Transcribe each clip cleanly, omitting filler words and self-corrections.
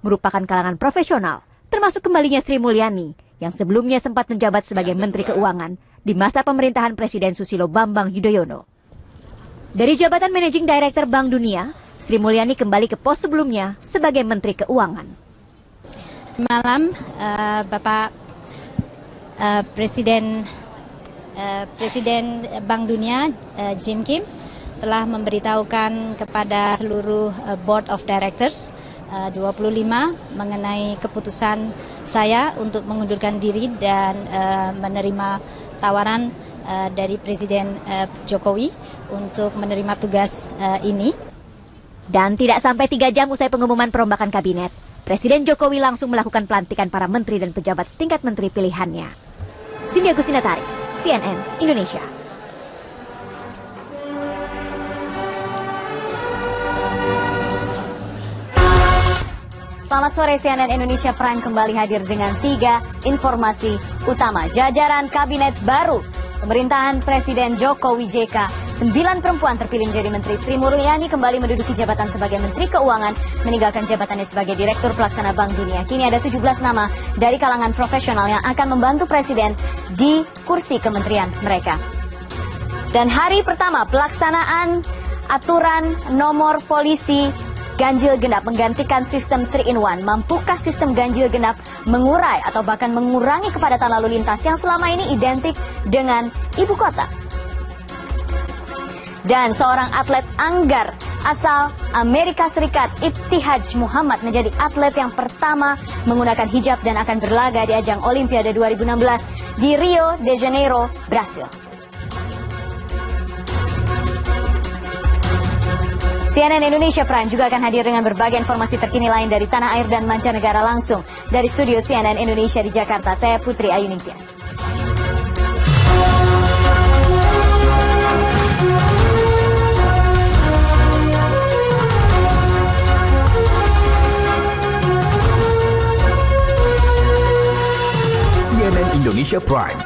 merupakan kalangan profesional, termasuk kembalinya Sri Mulyani yang sebelumnya sempat menjabat sebagai Menteri Keuangan di masa pemerintahan Presiden Susilo Bambang Yudhoyono. Dari jabatan Managing Director Bank Dunia, Sri Mulyani kembali ke pos sebelumnya sebagai Menteri Keuangan. Malam, Bapak Presiden Bank Dunia Jim Kim telah memberitahukan kepada seluruh Board of Directors 25 mengenai keputusan saya untuk mengundurkan diri dan menerima tawaran dari Presiden Jokowi untuk menerima tugas ini. Dan tidak sampai 3 jam usai pengumuman perombakan kabinet, Presiden Jokowi langsung melakukan pelantikan para menteri dan pejabat setingkat menteri pilihannya. Cindy Agustinatari, CNN Indonesia. Selamat sore, CNN Indonesia Prime kembali hadir dengan 3 informasi utama. Jajaran kabinet baru pemerintahan Presiden Jokowi JK, 9 perempuan terpilih menjadi menteri. Sri Mulyani kembali menduduki jabatan sebagai Menteri Keuangan, meninggalkan jabatannya sebagai Direktur Pelaksana Bank Dunia. Kini ada 17 nama dari kalangan profesional yang akan membantu Presiden di kursi kementerian mereka. Dan hari pertama pelaksanaan aturan nomor polisi ganjil genap menggantikan sistem 3-in-1. Mampukah sistem ganjil genap mengurai atau bahkan mengurangi kepadatan lalu lintas yang selama ini identik dengan ibu kota? Dan seorang atlet anggar asal Amerika Serikat, Ibtihaj Muhammad, menjadi atlet yang pertama menggunakan hijab dan akan berlaga di ajang Olimpiade 2016 di Rio de Janeiro, Brasil. CNN Indonesia Prime juga akan hadir dengan berbagai informasi terkini lain dari tanah air dan mancanegara langsung dari studio CNN Indonesia di Jakarta. Saya Putri Ayu Ningtyas. CNN Indonesia Prime.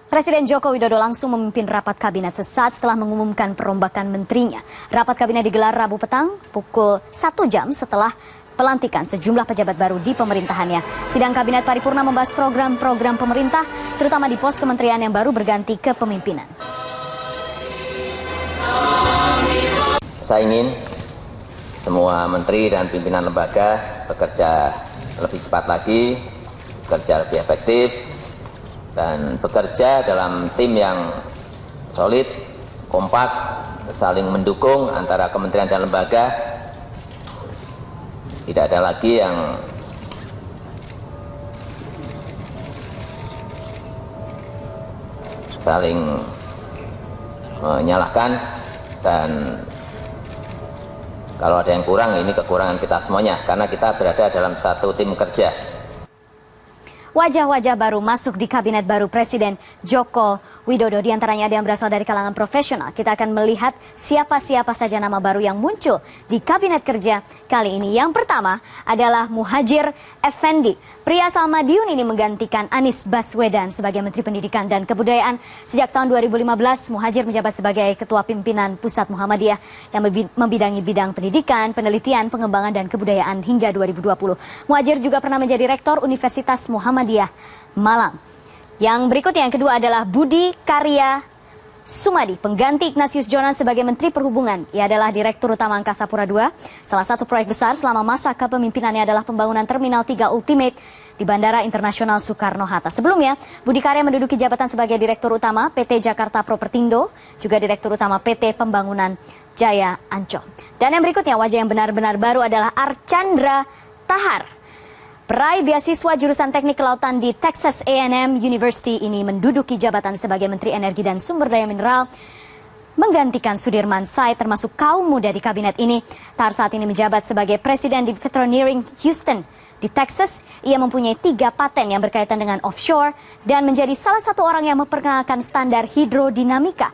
Presiden Joko Widodo langsung memimpin rapat kabinet sesaat setelah mengumumkan perombakan menterinya. Rapat kabinet digelar Rabu petang pukul 1 jam setelah pelantikan sejumlah pejabat baru di pemerintahannya. Sidang kabinet paripurna membahas program-program pemerintah, terutama di pos kementerian yang baru berganti kepemimpinan. Saya ingin semua menteri dan pimpinan lembaga bekerja lebih cepat lagi, bekerja lebih efektif, dan bekerja dalam tim yang solid, kompak, saling mendukung antara kementerian dan lembaga. Tidak ada lagi yang saling menyalahkan, dan kalau ada yang kurang, ini kekurangan kita semuanya karena kita berada dalam satu tim kerja. Wajah-wajah baru masuk di kabinet baru Presiden Joko Widodo. Di antaranya ada yang berasal dari kalangan profesional. Kita akan melihat siapa-siapa saja nama baru yang muncul di kabinet kerja kali ini. Yang pertama adalah Muhadjir Effendi. Pria asal Madiun ini menggantikan Anies Baswedan sebagai Menteri Pendidikan dan Kebudayaan. Sejak tahun 2015, Muhadjir menjabat sebagai Ketua Pimpinan Pusat Muhammadiyah yang membidangi bidang pendidikan, penelitian, pengembangan, dan kebudayaan hingga 2020. Muhadjir juga pernah menjadi Rektor Universitas Muhammadiyah Malang. Yang berikutnya, yang kedua adalah Budi Karya Sumadi, pengganti Ignatius Jonan sebagai Menteri Perhubungan. Ia adalah Direktur Utama Angkasa Pura II. Salah satu proyek besar selama masa kepemimpinannya adalah pembangunan Terminal 3 Ultimate di Bandara Internasional Soekarno-Hatta. Sebelumnya, Budi Karya menduduki jabatan sebagai Direktur Utama PT Jakarta Propertindo, juga Direktur Utama PT Pembangunan Jaya Ancol. Dan yang berikutnya, wajah yang benar-benar baru adalah Archandra Tahar. Peraih beasiswa jurusan Teknik Kelautan di Texas A&M University ini menduduki jabatan sebagai Menteri Energi dan Sumber Daya Mineral, menggantikan Sudirman Said termasuk kaum muda di kabinet ini. Tahar saat ini menjabat sebagai Presiden di Petroneering Houston di Texas. Ia mempunyai 3 paten yang berkaitan dengan offshore dan menjadi salah satu orang yang memperkenalkan standar hidrodinamika